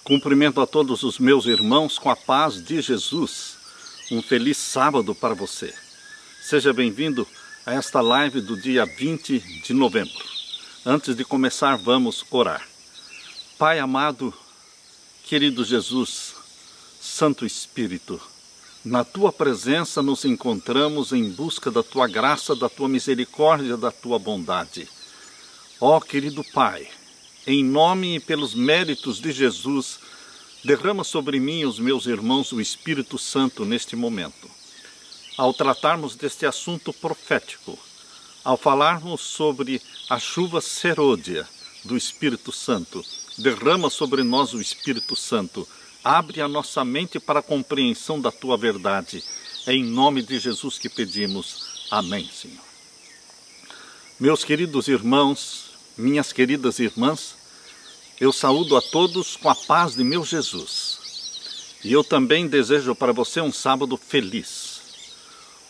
Cumprimento a todos os meus irmãos com a paz de Jesus. Um feliz sábado para você. Seja bem-vindo a esta live do dia 20 de novembro. Antes de começar, vamos orar. Pai amado, querido Jesus, Santo Espírito, na Tua presença nos encontramos em busca da Tua graça, da Tua misericórdia, da Tua bondade. Ó querido Pai, em nome e pelos méritos de Jesus, derrama sobre mim e os meus irmãos o Espírito Santo neste momento. Ao tratarmos deste assunto profético, ao falarmos sobre a chuva serôdia do Espírito Santo, derrama sobre nós o Espírito Santo, abre a nossa mente para a compreensão da Tua verdade. É em nome de Jesus que pedimos. Amém, Senhor. Meus queridos irmãos, minhas queridas irmãs, eu saúdo a todos com a paz de meu Jesus. E eu também desejo para você um sábado feliz.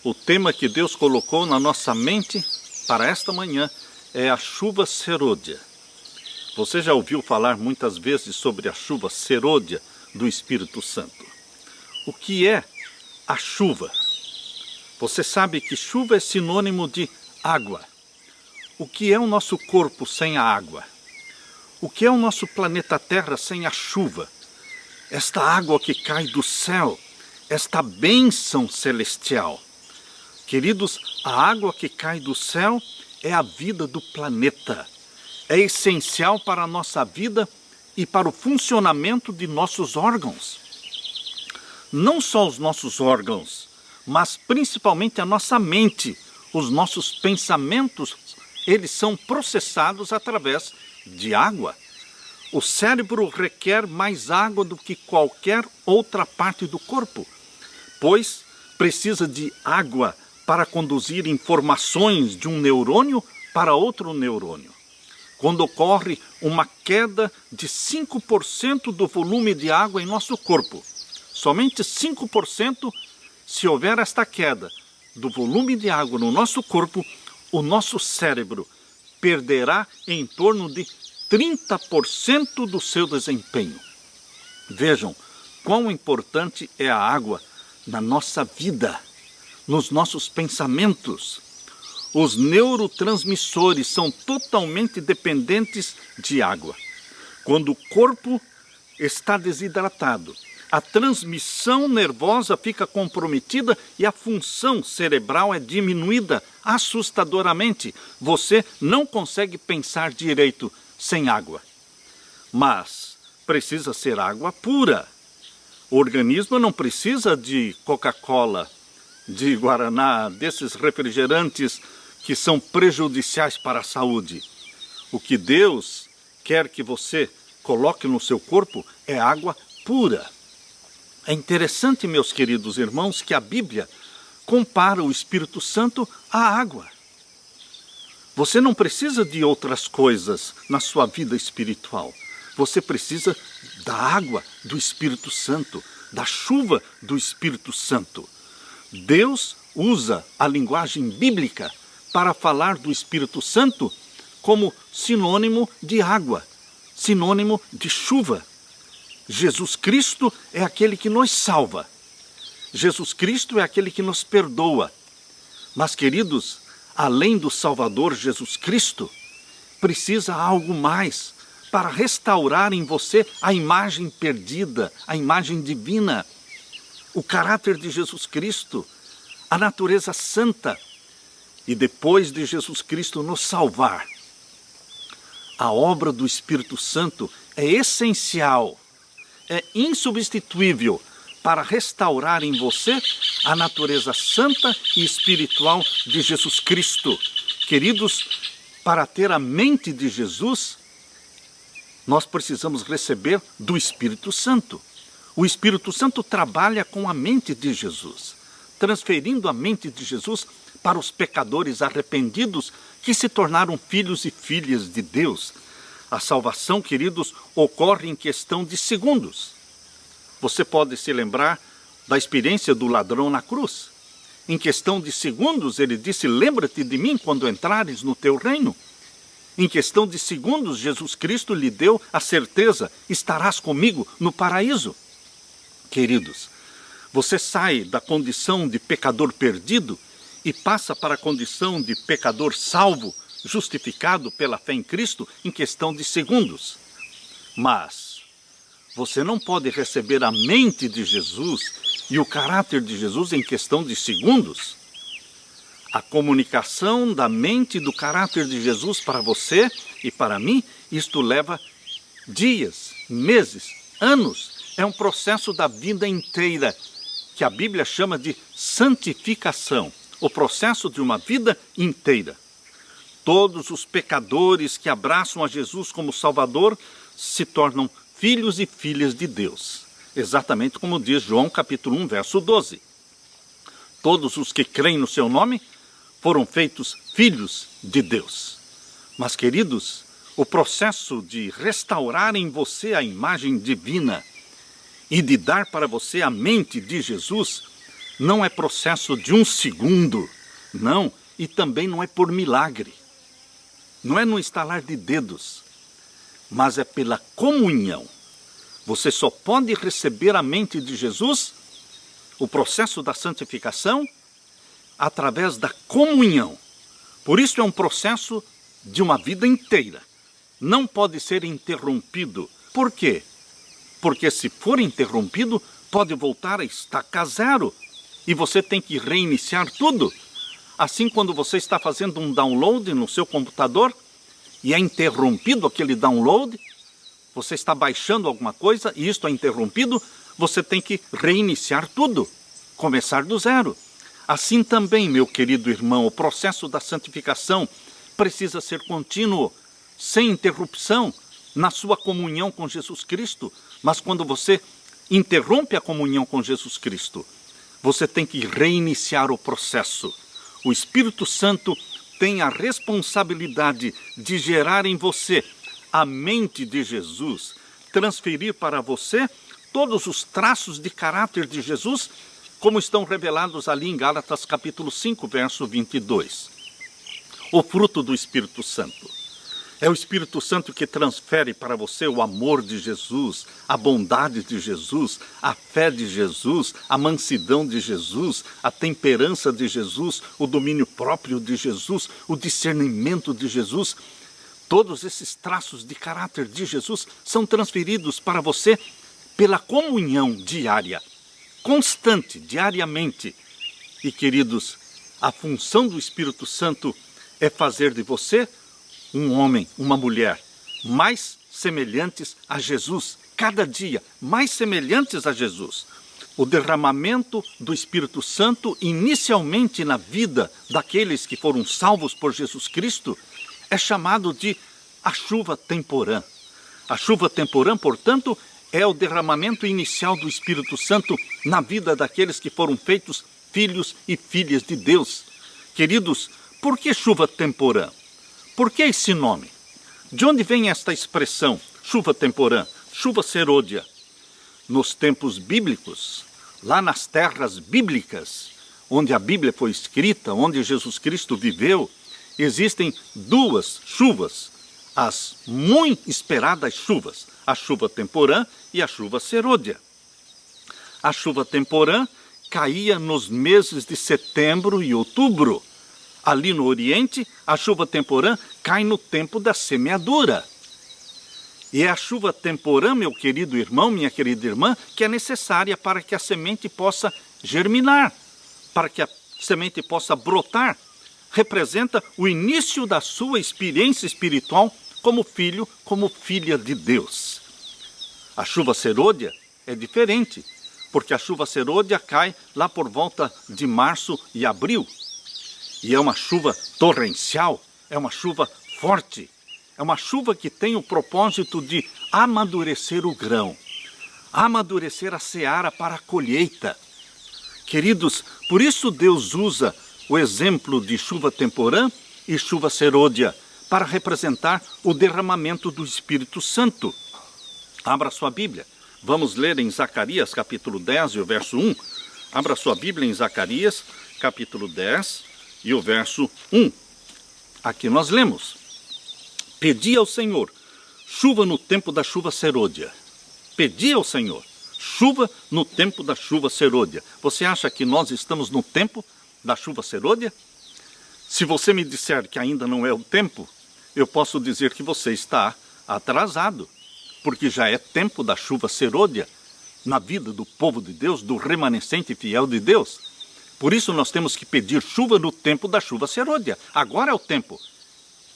O tema que Deus colocou na nossa mente para esta manhã é a chuva serôdia. Você já ouviu falar muitas vezes sobre a chuva serôdia do Espírito Santo. O que é a chuva? Você sabe que chuva é sinônimo de água. O que é o nosso corpo sem a água? O que é o nosso planeta Terra sem a chuva? Esta água que cai do céu, esta bênção celestial. Queridos, a água que cai do céu é a vida do planeta. É essencial para a nossa vida e para o funcionamento de nossos órgãos. Não só os nossos órgãos, mas principalmente a nossa mente, os nossos pensamentos, eles são processados através de água. O cérebro requer mais água do que qualquer outra parte do corpo, pois precisa de água para conduzir informações de um neurônio para outro neurônio. Quando ocorre uma queda de 5% do volume de água em nosso corpo, somente 5%, se houver esta queda do volume de água no nosso corpo, o nosso cérebro perderá em torno de 30% do seu desempenho. Vejam quão importante é a água na nossa vida, nos nossos pensamentos. Os neurotransmissores são totalmente dependentes de água. Quando o corpo está desidratado, a transmissão nervosa fica comprometida e a função cerebral é diminuída assustadoramente. Você não consegue pensar direito sem água. Mas precisa ser água pura. O organismo não precisa de Coca-Cola, de Guaraná, desses refrigerantes que são prejudiciais para a saúde. O que Deus quer que você coloque no seu corpo é água pura. É interessante, meus queridos irmãos, que a Bíblia compara o Espírito Santo à água. Você não precisa de outras coisas na sua vida espiritual. Você precisa da água do Espírito Santo, da chuva do Espírito Santo. Deus usa a linguagem bíblica para falar do Espírito Santo como sinônimo de água, sinônimo de chuva. Jesus Cristo é aquele que nos salva. Jesus Cristo é aquele que nos perdoa. Mas, queridos, além do Salvador Jesus Cristo, precisa algo mais para restaurar em você a imagem perdida, a imagem divina, o caráter de Jesus Cristo, a natureza santa. E depois de Jesus Cristo nos salvar, a obra do Espírito Santo é essencial, é insubstituível para restaurar em você a natureza santa e espiritual de Jesus Cristo. Queridos, para ter a mente de Jesus, nós precisamos receber do Espírito Santo. O Espírito Santo trabalha com a mente de Jesus, transferindo a mente de Jesus para os pecadores arrependidos que se tornaram filhos e filhas de Deus. A salvação, queridos, ocorre em questão de segundos. Você pode se lembrar da experiência do ladrão na cruz. Em questão de segundos, ele disse: lembra-te de mim quando entrares no teu reino. Em questão de segundos, Jesus Cristo lhe deu a certeza: estarás comigo no paraíso. Queridos, você sai da condição de pecador perdido e passa para a condição de pecador salvo, justificado pela fé em Cristo, em questão de segundos. Mas você não pode receber a mente de Jesus e o caráter de Jesus em questão de segundos. A comunicação da mente e do caráter de Jesus para você e para mim, isto leva dias, meses, anos. É um processo da vida inteira, que a Bíblia chama de santificação. O processo de uma vida inteira. Todos os pecadores que abraçam a Jesus como Salvador se tornam filhos e filhas de Deus. Exatamente como diz João capítulo 1, verso 12. Todos os que creem no seu nome foram feitos filhos de Deus. Mas, queridos, o processo de restaurar em você a imagem divina e de dar para você a mente de Jesus não é processo de um segundo, não, e também não é por milagre. Não é no estalar de dedos, mas é pela comunhão. Você só pode receber a mente de Jesus, o processo da santificação, através da comunhão. Por isso é um processo de uma vida inteira. Não pode ser interrompido. Por quê? Porque se for interrompido, pode voltar a estacar zero. E você tem que reiniciar tudo. Assim, quando você está fazendo um download no seu computador e é interrompido aquele download, você está baixando alguma coisa e isto é interrompido, você tem que reiniciar tudo, começar do zero. Assim também, meu querido irmão, o processo da santificação precisa ser contínuo, sem interrupção, na sua comunhão com Jesus Cristo. Mas quando você interrompe a comunhão com Jesus Cristo, você tem que reiniciar o processo. O Espírito Santo tem a responsabilidade de gerar em você a mente de Jesus, transferir para você todos os traços de caráter de Jesus, como estão revelados ali em Gálatas capítulo 5, verso 22. O fruto do Espírito Santo. É o Espírito Santo que transfere para você o amor de Jesus, a bondade de Jesus, a fé de Jesus, a mansidão de Jesus, a temperança de Jesus, o domínio próprio de Jesus, o discernimento de Jesus. Todos esses traços de caráter de Jesus são transferidos para você pela comunhão diária, constante, diariamente. E, queridos, a função do Espírito Santo é fazer de você um homem, uma mulher, mais semelhantes a Jesus, cada dia, mais semelhantes a Jesus. O derramamento do Espírito Santo, inicialmente na vida daqueles que foram salvos por Jesus Cristo, é chamado de a chuva temporã. A chuva temporã, portanto, é o derramamento inicial do Espírito Santo na vida daqueles que foram feitos filhos e filhas de Deus. Queridos, por que chuva temporã? Por que esse nome? De onde vem esta expressão, chuva temporã, chuva serôdia? Nos tempos bíblicos, lá nas terras bíblicas, onde a Bíblia foi escrita, onde Jesus Cristo viveu, existem duas chuvas, as muito esperadas chuvas, a chuva temporã e a chuva serôdia. A chuva temporã caía nos meses de setembro e outubro. Ali no Oriente, a chuva temporã cai no tempo da semeadura. E é a chuva temporã, meu querido irmão, minha querida irmã, que é necessária para que a semente possa germinar, para que a semente possa brotar. Representa o início da sua experiência espiritual como filho, como filha de Deus. A chuva serôdia é diferente, porque a chuva serôdia cai lá por volta de março e abril. E é uma chuva torrencial, é uma chuva forte, é uma chuva que tem o propósito de amadurecer o grão, amadurecer a seara para a colheita. Queridos, por isso Deus usa o exemplo de chuva temporã e chuva serôdia para representar o derramamento do Espírito Santo. Abra sua Bíblia, vamos ler em Zacarias capítulo 10 e o verso 1. Abra sua Bíblia em Zacarias capítulo 10 e o verso 1. Aqui nós lemos: Pedi ao Senhor chuva no tempo da chuva serôdia. Pedi ao Senhor chuva no tempo da chuva serôdia. Você acha que nós estamos no tempo da chuva serôdia? Se você me disser que ainda não é o tempo, eu posso dizer que você está atrasado, porque já é tempo da chuva serôdia na vida do povo de Deus, do remanescente fiel de Deus. Por isso nós temos que pedir chuva no tempo da chuva serôdia. Agora é o tempo.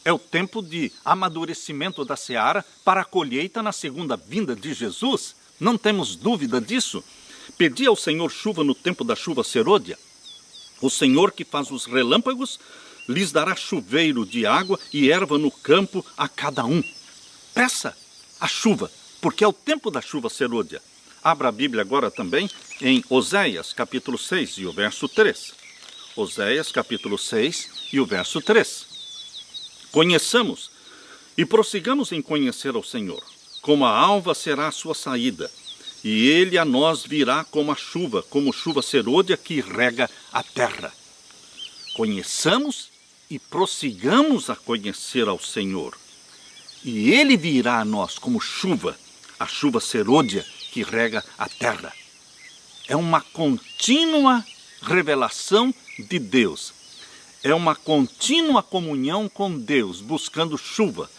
É o tempo de amadurecimento da seara para a colheita na segunda vinda de Jesus. Não temos dúvida disso. Pedi ao Senhor chuva no tempo da chuva serôdia. O Senhor que faz os relâmpagos lhes dará chuveiro de água e erva no campo a cada um. Peça a chuva, porque é o tempo da chuva serôdia. Abra a Bíblia agora também em Oséias, capítulo 6 e o verso 3. Oséias, capítulo 6 e o verso 3. Conheçamos e prossigamos em conhecer ao Senhor. Como a alva será a sua saída, e ele a nós virá como chuva serôdia que rega a terra. Conheçamos e prossigamos a conhecer ao Senhor. E ele virá a nós como a chuva serôdia que rega a terra. É uma contínua revelação de Deus. É uma contínua comunhão com Deus, buscando chuva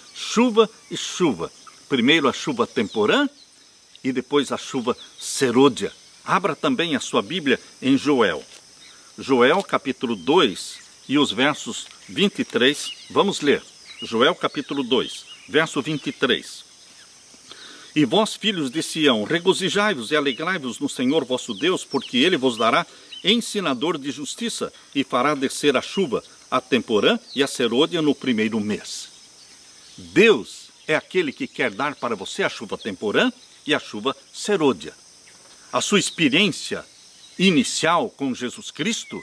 e chuva. Primeiro a chuva temporã e depois a chuva serôdia. Abra também a sua Bíblia em Joel. Joel capítulo 2 e os versos 23. Vamos ler. Joel capítulo 2, verso 23. E vós, filhos de Sião, regozijai-vos e alegrai-vos no Senhor vosso Deus, porque ele vos dará ensinador de justiça e fará descer a chuva, a temporã e a serôdia no primeiro mês. Deus é aquele que quer dar para você a chuva temporã e a chuva serôdia. A sua experiência inicial com Jesus Cristo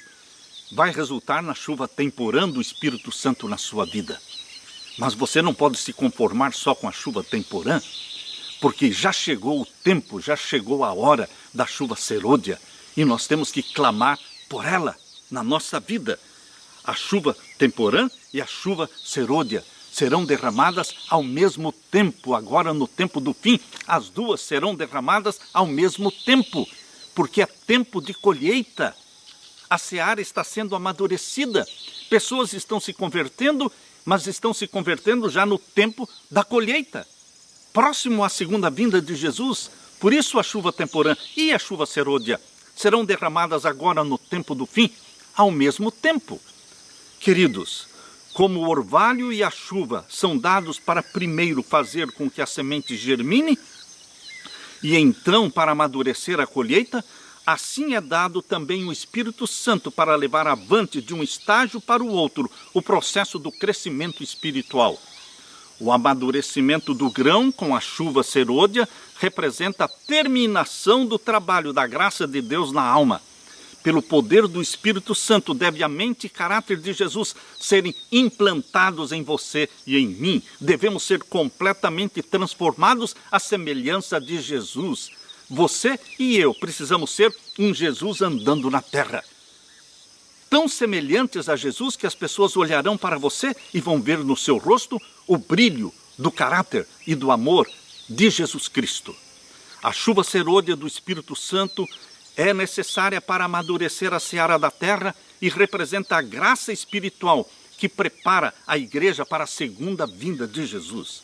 vai resultar na chuva temporã do Espírito Santo na sua vida. Mas você não pode se conformar só com a chuva temporã, porque já chegou o tempo, já chegou a hora da chuva serôdia, e nós temos que clamar por ela na nossa vida. A chuva temporã e a chuva serôdia serão derramadas ao mesmo tempo, agora no tempo do fim. As duas serão derramadas ao mesmo tempo, porque é tempo de colheita. A seara está sendo amadurecida. Pessoas estão se convertendo, mas estão se convertendo já no tempo da colheita, próximo à segunda vinda de Jesus. Por isso a chuva temporã e a chuva serôdia serão derramadas agora no tempo do fim, ao mesmo tempo. Queridos, como o orvalho e a chuva são dados para primeiro fazer com que a semente germine e então para amadurecer a colheita, assim é dado também o Espírito Santo para levar avante de um estágio para o outro o processo do crescimento espiritual. O amadurecimento do grão com a chuva serôdia representa a terminação do trabalho da graça de Deus na alma. Pelo poder do Espírito Santo, deve a mente e caráter de Jesus serem implantados em você e em mim. Devemos ser completamente transformados à semelhança de Jesus. Você e eu precisamos ser um Jesus andando na terra. Tão semelhantes a Jesus que as pessoas olharão para você e vão ver no seu rosto o brilho do caráter e do amor de Jesus Cristo. A chuva serôdia do Espírito Santo é necessária para amadurecer a seara da terra e representa a graça espiritual que prepara a igreja para a segunda vinda de Jesus.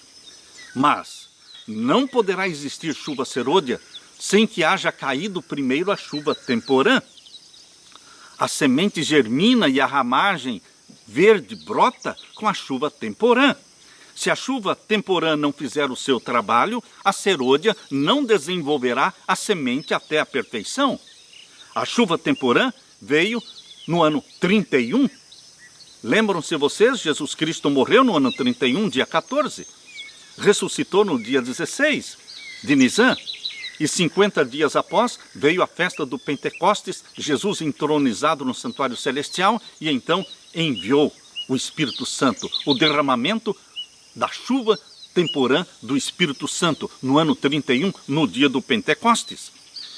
Mas não poderá existir chuva serôdia sem que haja caído primeiro a chuva temporã. A semente germina e a ramagem verde brota com a chuva temporã. Se a chuva temporã não fizer o seu trabalho, a serôdia não desenvolverá a semente até a perfeição. A chuva temporã veio no ano 31. Lembram-se vocês? Jesus Cristo morreu no ano 31, dia 14. Ressuscitou no dia 16 de Nisan. E 50 dias após veio a festa do Pentecostes, Jesus entronizado no santuário celestial e então enviou o Espírito Santo, o derramamento da chuva temporã do Espírito Santo no ano 31, no dia do Pentecostes.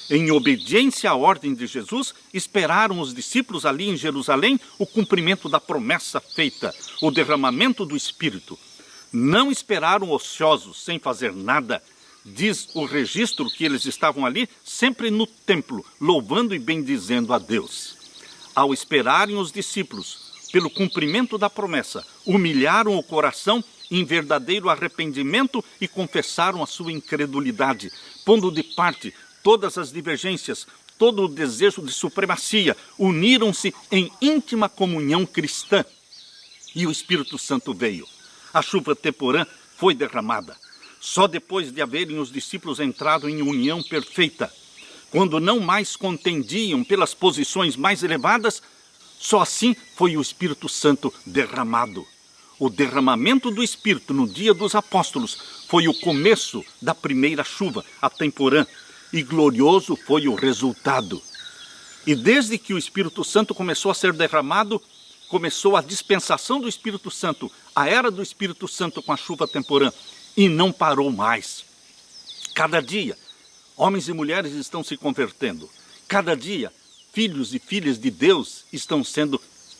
Em obediência à ordem de Jesus, esperaram os discípulos ali em Jerusalém o cumprimento da promessa feita, o derramamento do Espírito. não esperaram ociosos, sem fazer nada. Diz o registro que eles estavam ali, sempre no templo, louvando e bendizendo a Deus. Ao esperarem os discípulos pelo cumprimento da promessa, humilharam o coração em verdadeiro arrependimento e confessaram a sua incredulidade, pondo de parte todas as divergências, todo o desejo de supremacia, uniram-se em íntima comunhão cristã. E o Espírito Santo veio. A chuva temporã foi derramada. Só depois de haverem os discípulos entrado em união perfeita, quando não mais contendiam pelas posições mais elevadas, só assim foi o Espírito Santo derramado. O derramamento do Espírito no dia dos apóstolos foi o começo da primeira chuva, a temporã, e glorioso foi o resultado. E desde que o Espírito Santo começou a ser derramado, começou a dispensação do Espírito Santo, a era do Espírito Santo com a chuva temporã, e não parou mais. Cada dia, homens e mulheres estão se convertendo. Cada dia, filhos e filhas de Deus estão sendo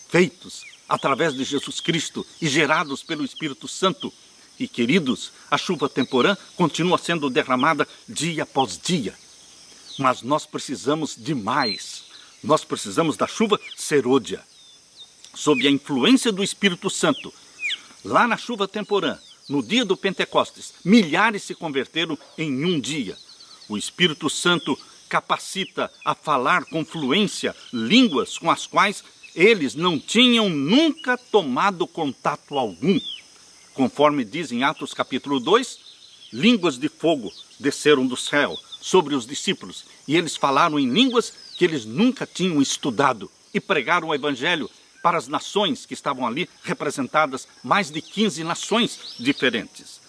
feitos através de Jesus Cristo e gerados pelo Espírito Santo. E, queridos, a chuva temporã continua sendo derramada dia após dia. Mas nós precisamos de mais. Nós precisamos da chuva serôdia. Sob a influência do Espírito Santo, lá na chuva temporã, no dia do Pentecostes, milhares se converteram em um dia. O Espírito Santo capacita a falar com fluência línguas com as quais eles não tinham nunca tomado contato algum. Conforme diz em Atos capítulo 2, línguas de fogo desceram do céu sobre os discípulos, e eles falaram em línguas que eles nunca tinham estudado, e pregaram o Evangelho para as nações que estavam ali representadas, mais de 15 nações diferentes.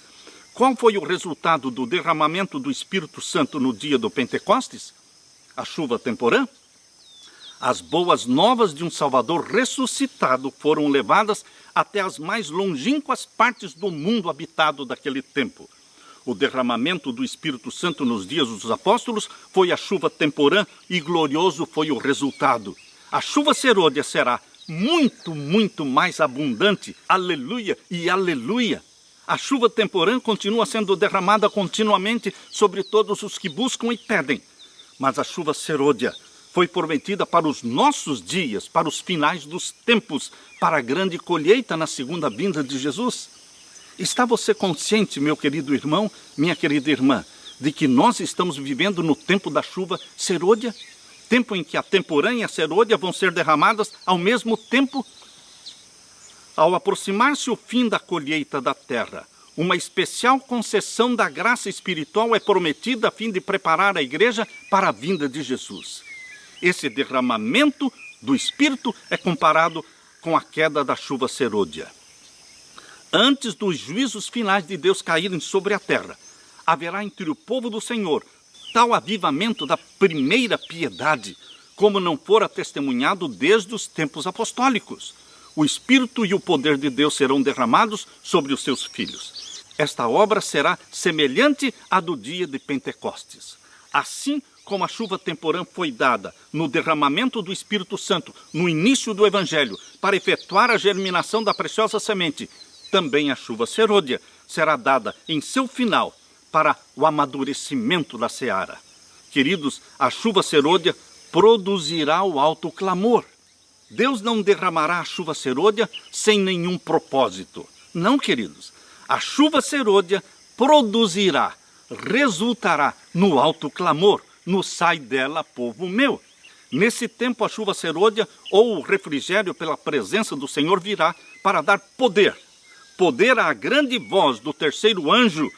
Qual foi o resultado do derramamento do Espírito Santo no dia do Pentecostes? A chuva temporã? As boas novas de um Salvador ressuscitado foram levadas até as mais longínquas partes do mundo habitado daquele tempo. O derramamento do Espírito Santo nos dias dos apóstolos foi a chuva temporã e glorioso foi o resultado. A chuva serôdia será muito, muito mais abundante. Aleluia e aleluia. A chuva temporã continua sendo derramada continuamente sobre todos os que buscam e pedem. Mas a chuva serôdia foi prometida para os nossos dias, para os finais dos tempos, para a grande colheita na segunda vinda de Jesus. Está você consciente, meu querido irmão, minha querida irmã, de que nós estamos vivendo no tempo da chuva serôdia? Tempo em que a temporã e a serôdia vão ser derramadas ao mesmo tempo? Ao aproximar-se o fim da colheita da terra, uma especial concessão da graça espiritual é prometida a fim de preparar a igreja para a vinda de Jesus. Esse derramamento do Espírito é comparado com a queda da chuva serôdia. Antes dos juízos finais de Deus caírem sobre a terra, haverá entre o povo do Senhor tal avivamento da primeira piedade, como não fora testemunhado desde os tempos apostólicos. O Espírito e o poder de Deus serão derramados sobre os seus filhos. Esta obra será semelhante à do dia de Pentecostes. Assim como a chuva temporã foi dada no derramamento do Espírito Santo, no início do Evangelho, para efetuar a germinação da preciosa semente, também a chuva serôdia será dada em seu final para o amadurecimento da seara. Queridos, a chuva serôdia produzirá o alto clamor. Deus não derramará a chuva serôdia sem nenhum propósito. Não, queridos. A chuva serôdia produzirá, resultará no alto clamor, no sai dela, povo meu. Nesse tempo a chuva serôdia ou o refrigério pela presença do Senhor virá para dar poder. Poder à grande voz do terceiro anjo,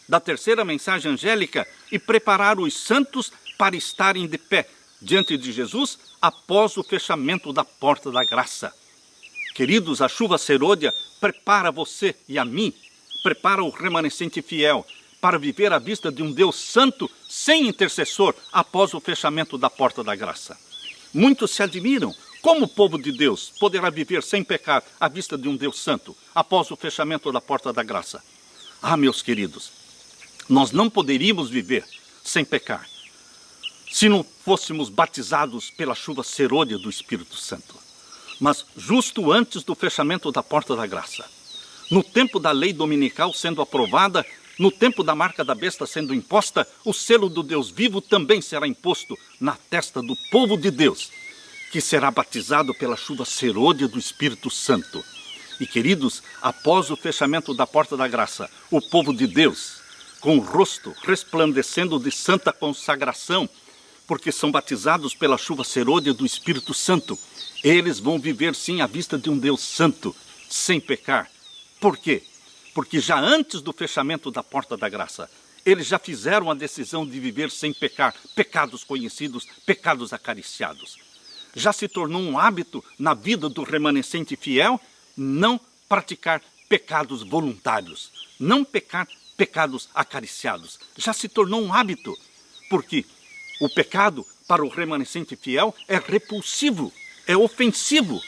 da terceira mensagem angélica, e preparar os santos para estarem de pé diante de Jesus após o fechamento da porta da graça. Queridos, a chuva serôdia prepara você e a mim, prepara o remanescente fiel para viver à vista de um Deus santo sem intercessor após o fechamento da porta da graça. Muitos se admiram. Como o povo de Deus poderá viver sem pecar à vista de um Deus santo após o fechamento da porta da graça? Ah, meus queridos, nós não poderíamos viver sem pecar se não fôssemos batizados pela chuva serôdia do Espírito Santo. Mas justo antes do fechamento da porta da graça, no tempo da lei dominical sendo aprovada, no tempo da marca da besta sendo imposta, o selo do Deus vivo também será imposto na testa do povo de Deus, que será batizado pela chuva serôdia do Espírito Santo. E queridos, após o fechamento da porta da graça, o povo de Deus, com o rosto resplandecendo de santa consagração, porque são batizados pela chuva serôdia do Espírito Santo, eles vão viver sim à vista de um Deus santo, sem pecar. Por quê? Porque já antes do fechamento da porta da graça, eles já fizeram a decisão de viver sem pecar, pecados conhecidos, pecados acariciados. Já se tornou um hábito na vida do remanescente fiel não praticar pecados voluntários, não pecar pecados acariciados. Já se tornou um hábito, porque o pecado para o remanescente fiel é repulsivo, é ofensivo.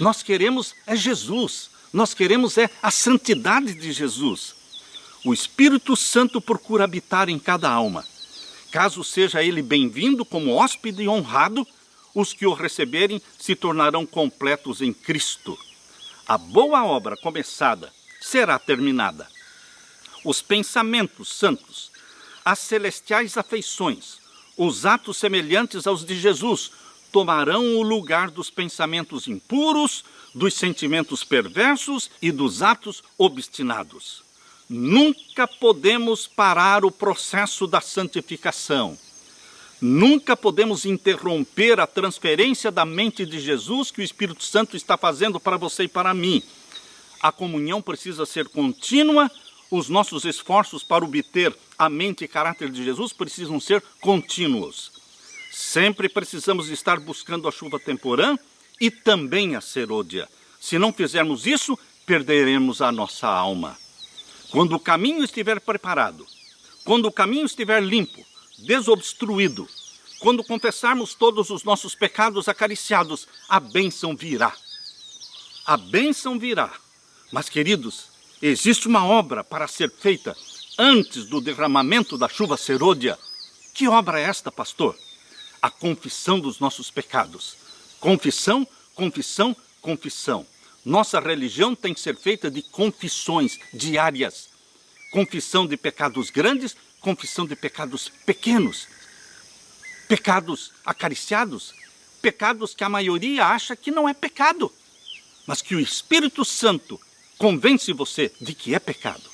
Nós queremos é Jesus, nós queremos é a santidade de Jesus. O Espírito Santo procura habitar em cada alma. Caso seja ele bem-vindo como hóspede honrado, os que o receberem se tornarão completos em Cristo. A boa obra começada será terminada. Os pensamentos santos, as celestiais afeições, os atos semelhantes aos de Jesus, tomarão o lugar dos pensamentos impuros, dos sentimentos perversos e dos atos obstinados. Nunca podemos parar o processo da santificação. Nunca podemos interromper a transferência da mente de Jesus que o Espírito Santo está fazendo para você e para mim. A comunhão precisa ser contínua, os nossos esforços para obter a mente e caráter de Jesus precisam ser contínuos. Sempre precisamos estar buscando a chuva temporã e também a serôdia. Se não fizermos isso, perderemos a nossa alma. Quando o caminho estiver preparado, quando o caminho estiver limpo, desobstruído, quando confessarmos todos os nossos pecados acariciados, a bênção virá. A bênção virá. Mas, queridos, existe uma obra para ser feita antes do derramamento da chuva serôdia. Que obra é esta, pastor? A confissão dos nossos pecados. Confissão, confissão, confissão. Nossa religião tem que ser feita de confissões diárias. Confissão de pecados grandes, confissão de pecados pequenos. Pecados acariciados, pecados que a maioria acha que não é pecado, mas que o Espírito Santo convence você de que é pecado.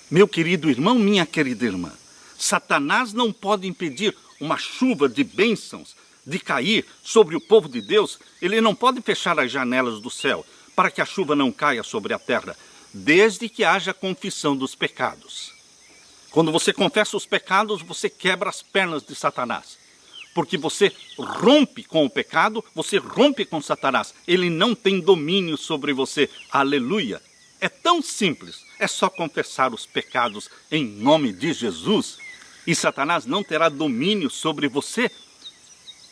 Meu querido irmão, minha querida irmã, Satanás não pode impedir uma chuva de bênçãos de cair sobre o povo de Deus. Ele não pode fechar as janelas do céu para que a chuva não caia sobre a terra, desde que haja confissão dos pecados. Quando você confessa os pecados, você quebra as pernas de Satanás, porque você rompe com o pecado, você rompe com Satanás. Ele não tem domínio sobre você. Aleluia! É tão simples, é só confessar os pecados em nome de Jesus e Satanás não terá domínio sobre você.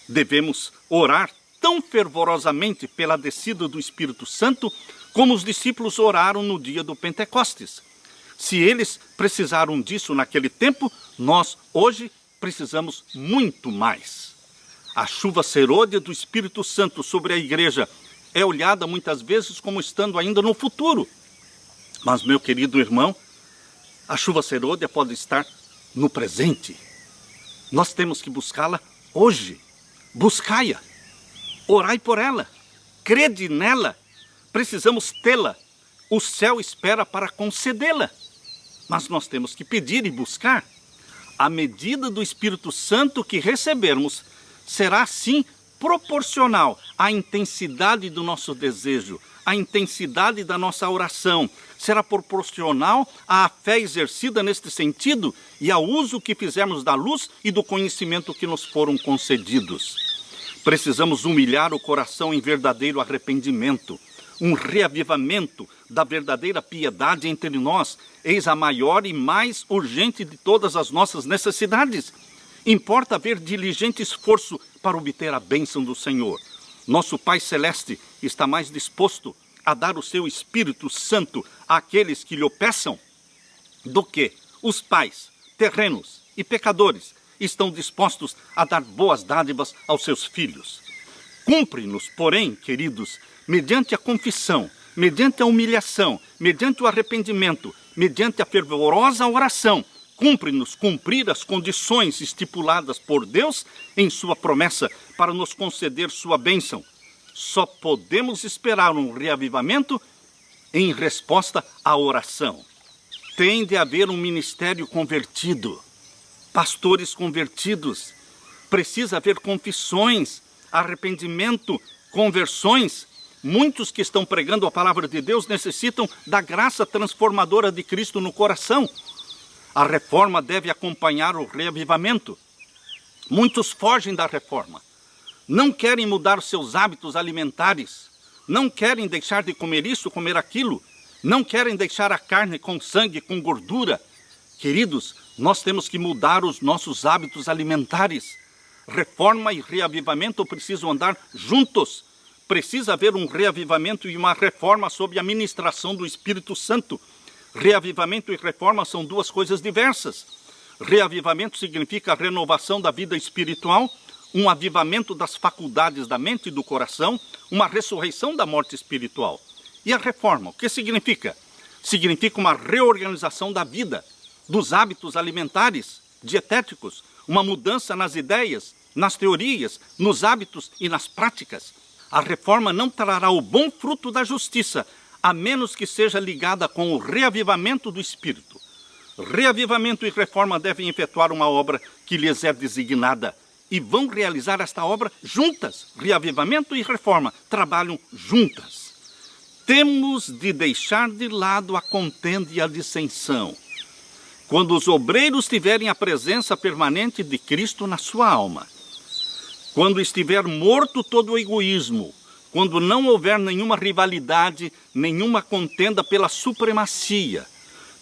Devemos orar tão fervorosamente pela descida do Espírito Santo como os discípulos oraram no dia do Pentecostes. Se eles precisaram disso naquele tempo, nós hoje precisamos muito mais. A chuva serôdia do Espírito Santo sobre a igreja é olhada muitas vezes como estando ainda no futuro. Mas, meu querido irmão, a chuva serôdia pode estar no presente. Nós temos que buscá-la hoje. Buscai-a, orai por ela, crede nela, precisamos tê-la. O céu espera para concedê-la, mas nós temos que pedir e buscar. A medida do Espírito Santo que recebermos será, sim, proporcional à intensidade do nosso desejo, à intensidade da nossa oração. Será proporcional à fé exercida neste sentido e ao uso que fizermos da luz e do conhecimento que nos foram concedidos. Precisamos humilhar o coração em verdadeiro arrependimento, um reavivamento da verdadeira piedade entre nós. Eis a maior e mais urgente de todas as nossas necessidades. Importa haver diligente esforço para obter a bênção do Senhor. Nosso Pai Celeste está mais disposto a dar o seu Espírito Santo àqueles que lhe o peçam do que os pais terrenos e pecadores estão dispostos a dar boas dádivas aos seus filhos. Cumpre-nos, porém, queridos, mediante a confissão, mediante a humilhação, mediante o arrependimento, mediante a fervorosa oração, cumpre-nos cumprir as condições estipuladas por Deus em sua promessa para nos conceder sua bênção. Só podemos esperar um reavivamento em resposta à oração. Tem de haver um ministério convertido, pastores convertidos, precisa haver confissões, arrependimento, conversões. Muitos que estão pregando a palavra de Deus necessitam da graça transformadora de Cristo no coração. A reforma deve acompanhar o reavivamento. Muitos fogem da reforma, não querem mudar seus hábitos alimentares, não querem deixar de comer isso, comer aquilo, não querem deixar a carne com sangue, com gordura. Queridos, nós temos que mudar os nossos hábitos alimentares. Reforma e reavivamento precisam andar juntos. Precisa haver um reavivamento e uma reforma sob a ministração do Espírito Santo. Reavivamento e reforma são duas coisas diversas. Reavivamento significa a renovação da vida espiritual, um avivamento das faculdades da mente e do coração, uma ressurreição da morte espiritual. E a reforma, o que significa? Significa uma reorganização da vida, dos hábitos alimentares, dietéticos, uma mudança nas ideias, nas teorias, nos hábitos e nas práticas. A reforma não trará o bom fruto da justiça, a menos que seja ligada com o reavivamento do Espírito. Reavivamento e reforma devem efetuar uma obra que lhes é designada e vão realizar esta obra juntas. Reavivamento e reforma trabalham juntas. Temos de deixar de lado a contenda e a dissensão. Quando os obreiros tiverem a presença permanente de Cristo na sua alma, quando estiver morto todo o egoísmo, quando não houver nenhuma rivalidade, nenhuma contenda pela supremacia,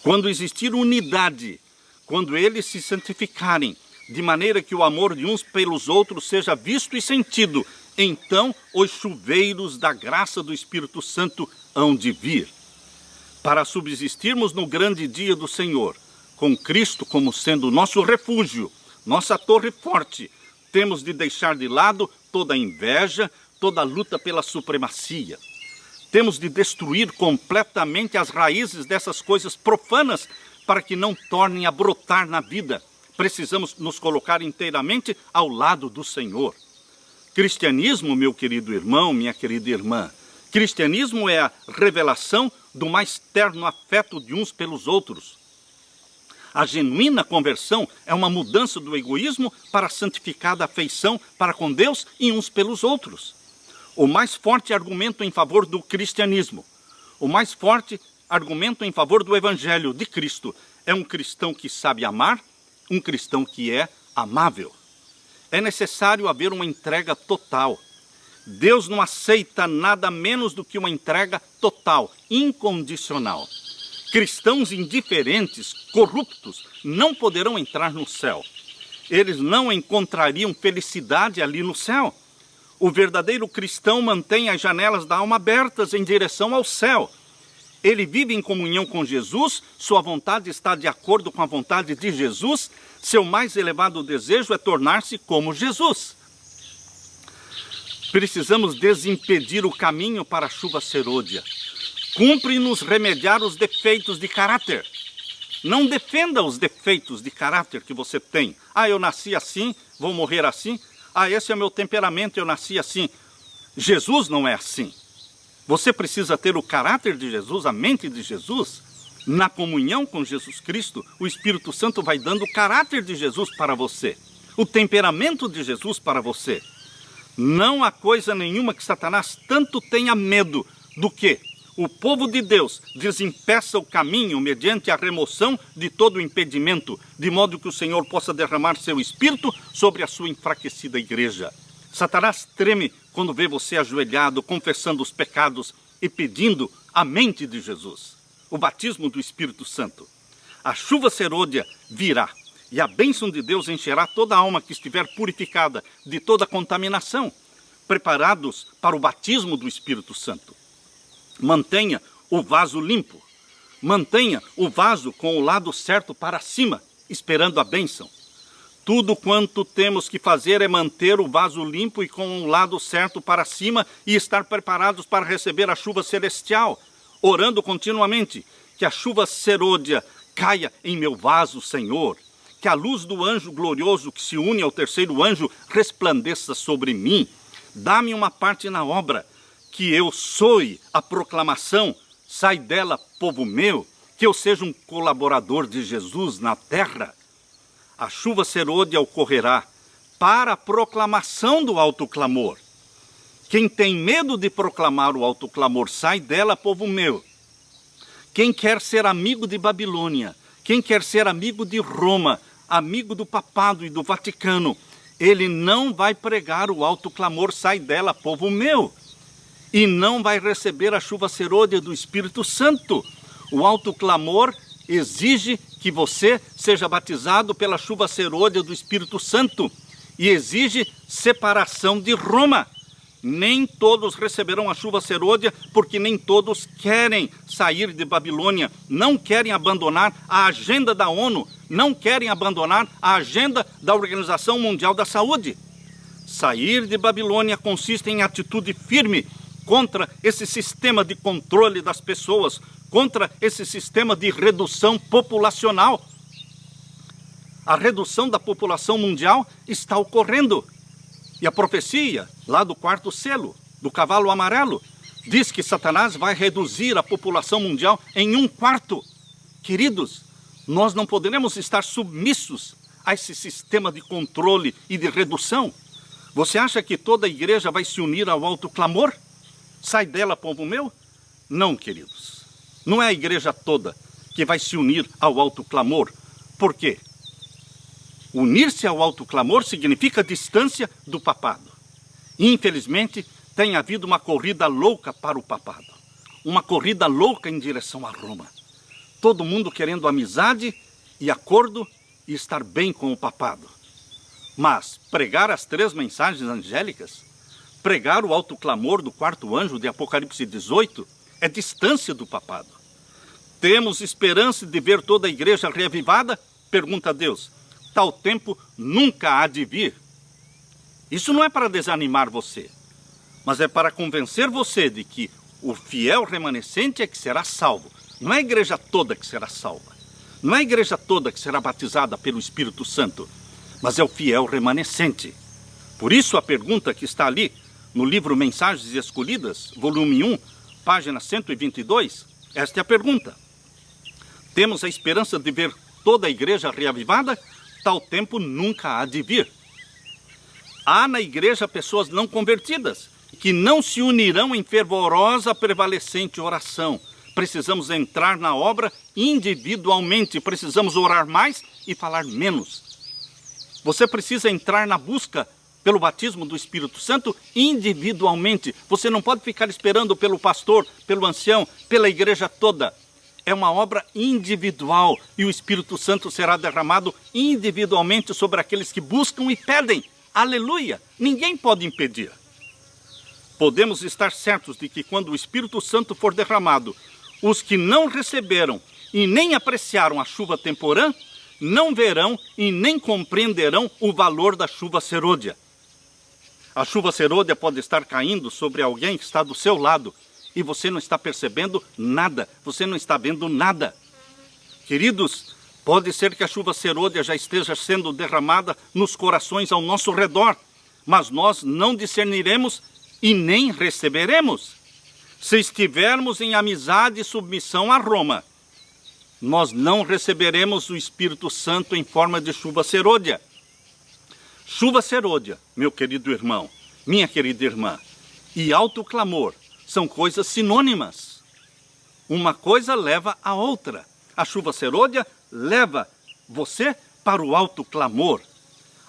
quando existir unidade, quando eles se santificarem, de maneira que o amor de uns pelos outros seja visto e sentido, então os chuveiros da graça do Espírito Santo hão de vir. Para subsistirmos no grande dia do Senhor, com Cristo como sendo nosso refúgio, nossa torre forte, temos de deixar de lado toda inveja, toda luta pela supremacia. Temos de destruir completamente as raízes dessas coisas profanas para que não tornem a brotar na vida. Precisamos nos colocar inteiramente ao lado do Senhor. Cristianismo, meu querido irmão, minha querida irmã, cristianismo é a revelação do mais terno afeto de uns pelos outros. A genuína conversão é uma mudança do egoísmo para a santificada afeição para com Deus e uns pelos outros. O mais forte argumento em favor do cristianismo, o mais forte argumento em favor do Evangelho de Cristo é um cristão que sabe amar, um cristão que é amável. É necessário haver uma entrega total. Deus não aceita nada menos do que uma entrega total, incondicional. Cristãos indiferentes, corruptos, não poderão entrar no céu. Eles não encontrariam felicidade ali no céu. O verdadeiro cristão mantém as janelas da alma abertas em direção ao céu. Ele vive em comunhão com Jesus, sua vontade está de acordo com a vontade de Jesus, seu mais elevado desejo é tornar-se como Jesus. Precisamos desimpedir o caminho para a chuva serôdia. Cumpre-nos remediar os defeitos de caráter. Não defenda os defeitos de caráter que você tem. Eu nasci assim, vou morrer assim. Esse é meu temperamento, eu nasci assim. Jesus não é assim. Você precisa ter o caráter de Jesus, a mente de Jesus. Na comunhão com Jesus Cristo, o Espírito Santo vai dando o caráter de Jesus para você, o temperamento de Jesus para você. Não há coisa nenhuma que Satanás tanto tenha medo do que o povo de Deus desempeça o caminho mediante a remoção de todo o impedimento, de modo que o Senhor possa derramar seu Espírito sobre a sua enfraquecida igreja. Satanás treme quando vê você ajoelhado, confessando os pecados e pedindo a mente de Jesus, o batismo do Espírito Santo. A chuva serôdia virá e a bênção de Deus encherá toda a alma que estiver purificada de toda contaminação, preparados para o batismo do Espírito Santo. Mantenha o vaso limpo, mantenha o vaso com o lado certo para cima, esperando a bênção. Tudo quanto temos que fazer é manter o vaso limpo e com o lado certo para cima e estar preparados para receber a chuva celestial, orando continuamente, que a chuva serôdia caia em meu vaso, Senhor, que a luz do anjo glorioso que se une ao terceiro anjo resplandeça sobre mim. Dá-me uma parte na obra, que eu soe a proclamação, sai dela, povo meu, que eu seja um colaborador de Jesus na terra. A chuva serôdia ocorrerá para a proclamação do alto clamor. Quem tem medo de proclamar o alto clamor, sai dela, povo meu. Quem quer ser amigo de Babilônia, quem quer ser amigo de Roma, amigo do papado e do Vaticano, ele não vai pregar o alto clamor, sai dela, povo meu. E não vai receber a chuva serôdia do Espírito Santo. O alto clamor exige que você seja batizado pela chuva serôdia do Espírito Santo e exige separação de Roma. Nem todos receberão a chuva serôdia, porque nem todos querem sair de Babilônia, não querem abandonar a agenda da ONU, não querem abandonar a agenda da Organização Mundial da Saúde. Sair de Babilônia consiste em atitude firme contra esse sistema de controle das pessoas, contra esse sistema de redução populacional. A redução da população mundial está ocorrendo. E a profecia, lá do quarto selo, do cavalo amarelo, diz que Satanás vai reduzir a população mundial em 1/4. Queridos, nós não poderemos estar submissos a esse sistema de controle e de redução. Você acha que toda a igreja vai se unir ao alto clamor? Sai dela, povo meu? Não, queridos. Não é a igreja toda que vai se unir ao alto clamor. Por quê? Unir-se ao alto clamor significa distância do papado. Infelizmente, tem havido uma corrida louca para o papado. Uma corrida louca em direção a Roma. Todo mundo querendo amizade e acordo e estar bem com o papado. Mas pregar as 3 mensagens angélicas, pregar o alto clamor do quarto anjo de Apocalipse 18, é distância do papado. Temos esperança de ver toda a igreja reavivada? Pergunta a Deus. Tal tempo nunca há de vir. Isso não é para desanimar você, mas é para convencer você de que o fiel remanescente é que será salvo. Não é a igreja toda que será salva. Não é a igreja toda que será batizada pelo Espírito Santo, mas é o fiel remanescente. Por isso a pergunta que está ali no livro Mensagens Escolhidas, volume 1, página 122, esta é a pergunta. Temos a esperança de ver toda a igreja reavivada? Tal tempo nunca há de vir. Há na igreja pessoas não convertidas, que não se unirão em fervorosa, prevalecente oração. Precisamos entrar na obra individualmente, precisamos orar mais e falar menos. Você precisa entrar na busca pelo batismo do Espírito Santo individualmente. Você não pode ficar esperando pelo pastor, pelo ancião, pela igreja toda. É uma obra individual e o Espírito Santo será derramado individualmente sobre aqueles que buscam e pedem. Aleluia! Ninguém pode impedir. Podemos estar certos de que quando o Espírito Santo for derramado, os que não receberam e nem apreciaram a chuva temporã, não verão e nem compreenderão o valor da chuva serôdia. A chuva serôdia pode estar caindo sobre alguém que está do seu lado, e você não está percebendo nada, você não está vendo nada. Queridos, pode ser que a chuva serôdia já esteja sendo derramada nos corações ao nosso redor, mas nós não discerniremos e nem receberemos. Se estivermos em amizade e submissão a Roma, nós não receberemos o Espírito Santo em forma de chuva serôdia. Chuva serôdia, meu querido irmão, minha querida irmã, e alto clamor são coisas sinônimas. Uma coisa leva a outra. A chuva serôdia leva você para o alto clamor.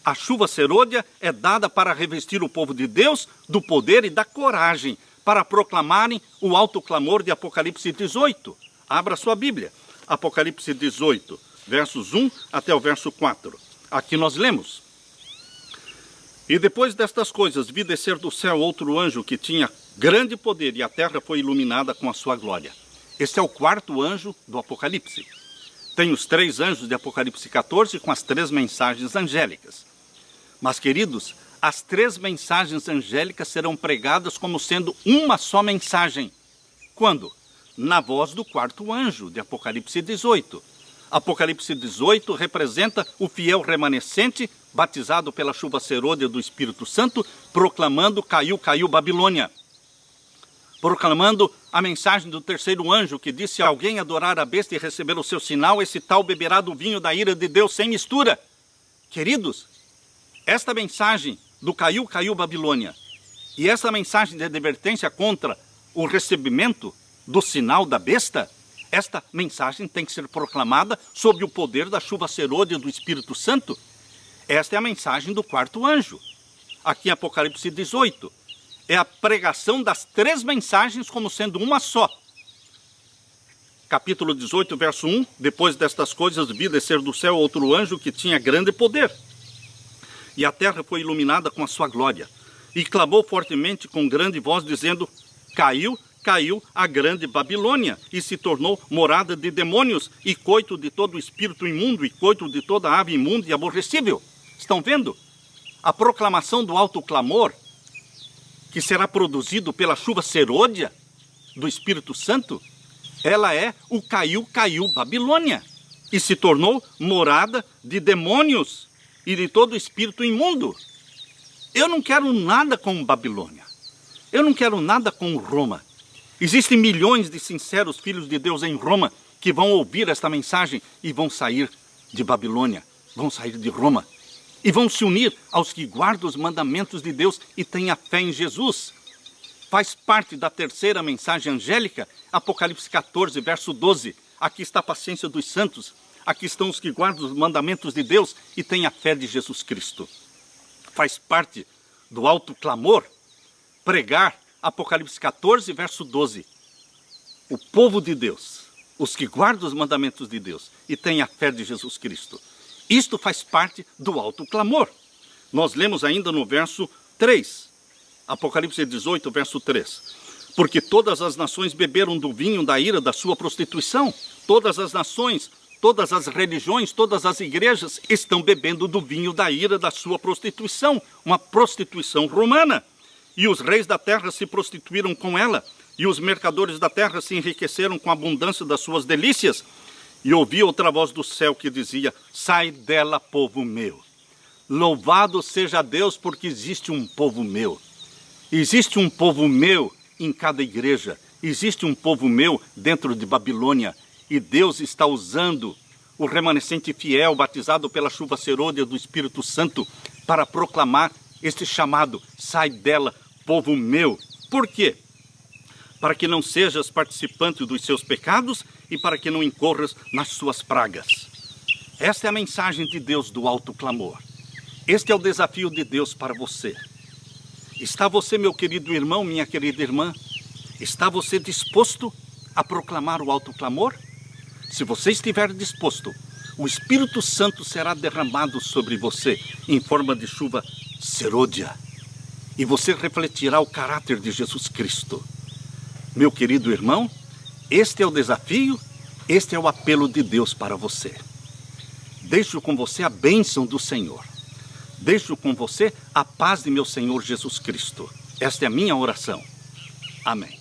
A chuva serôdia é dada para revestir o povo de Deus do poder e da coragem para proclamarem o alto clamor de Apocalipse 18. Abra sua Bíblia. Apocalipse 18, versos 1 até o verso 4. Aqui nós lemos. E depois destas coisas vi descer do céu outro anjo que tinha grande poder, e a terra foi iluminada com a sua glória. Este é o quarto anjo do Apocalipse. Tem os 3 anjos de Apocalipse 14 com as 3 mensagens angélicas. Mas, queridos, as 3 mensagens angélicas serão pregadas como sendo uma só mensagem. Quando? na voz do quarto anjo, de Apocalipse 18. Apocalipse 18 representa o fiel remanescente, batizado pela chuva serôdia do Espírito Santo, proclamando: caiu, caiu Babilônia. Proclamando a mensagem do terceiro anjo, que disse: se alguém adorar a besta e receber o seu sinal, esse tal beberá do vinho da ira de Deus sem mistura. Queridos, esta mensagem do caiu, caiu Babilônia, e essa mensagem de advertência contra o recebimento do sinal da besta, esta mensagem tem que ser proclamada sob o poder da chuva serôdia do Espírito Santo. Esta é a mensagem do quarto anjo. Aqui em Apocalipse 18, é a pregação das três mensagens como sendo uma só. Capítulo 18, verso 1, depois destas coisas vi descer do céu outro anjo que tinha grande poder. E a terra foi iluminada com a sua glória. E clamou fortemente com grande voz, dizendo: caiu, caiu a grande Babilônia, e se tornou morada de demônios, e coito de todo espírito imundo, e coito de toda ave imunda e aborrecível. Estão vendo? A proclamação do alto clamor, que será produzido pela chuva serôdia do Espírito Santo, ela é o caiu, caiu Babilônia, e se tornou morada de demônios e de todo espírito imundo. Eu não quero nada com Babilônia. Eu não quero nada com Roma. Existem milhões de sinceros filhos de Deus em Roma que vão ouvir esta mensagem e vão sair de Babilônia, vão sair de Roma e vão se unir aos que guardam os mandamentos de Deus e têm a fé em Jesus. Faz parte da terceira mensagem angélica, Apocalipse 14, verso 12. Aqui está a paciência dos santos, aqui estão os que guardam os mandamentos de Deus e têm a fé de Jesus Cristo. Faz parte do alto clamor pregar Apocalipse 14, verso 12. O povo de Deus, os que guardam os mandamentos de Deus e têm a fé de Jesus Cristo. Isto faz parte do alto clamor. Nós lemos ainda no verso 3, Apocalipse 18, verso 3. Porque todas as nações beberam do vinho da ira da sua prostituição. Todas as nações, todas as religiões, todas as igrejas estão bebendo do vinho da ira da sua prostituição, uma prostituição romana. E os reis da terra se prostituíram com ela, e os mercadores da terra se enriqueceram com a abundância das suas delícias. E ouvi outra voz do céu que dizia: sai dela, povo meu. Louvado seja Deus, porque existe um povo meu. Existe um povo meu em cada igreja. Existe um povo meu dentro de Babilônia. E Deus está usando o remanescente fiel, batizado pela chuva serôdia do Espírito Santo, para proclamar este chamado: sai dela, povo meu. Por quê? Para que não sejas participante dos seus pecados e para que não incorras nas suas pragas. Esta é a mensagem de Deus do alto clamor. Este é o desafio de Deus para você. Está você, meu querido irmão, minha querida irmã? Está você disposto a proclamar o alto clamor? Se você estiver disposto, o Espírito Santo será derramado sobre você em forma de chuva serôdia. E você refletirá o caráter de Jesus Cristo. Meu querido irmão, este é o desafio, este é o apelo de Deus para você. Deixo com você a bênção do Senhor. Deixo com você a paz de meu Senhor Jesus Cristo. Esta é a minha oração. Amém.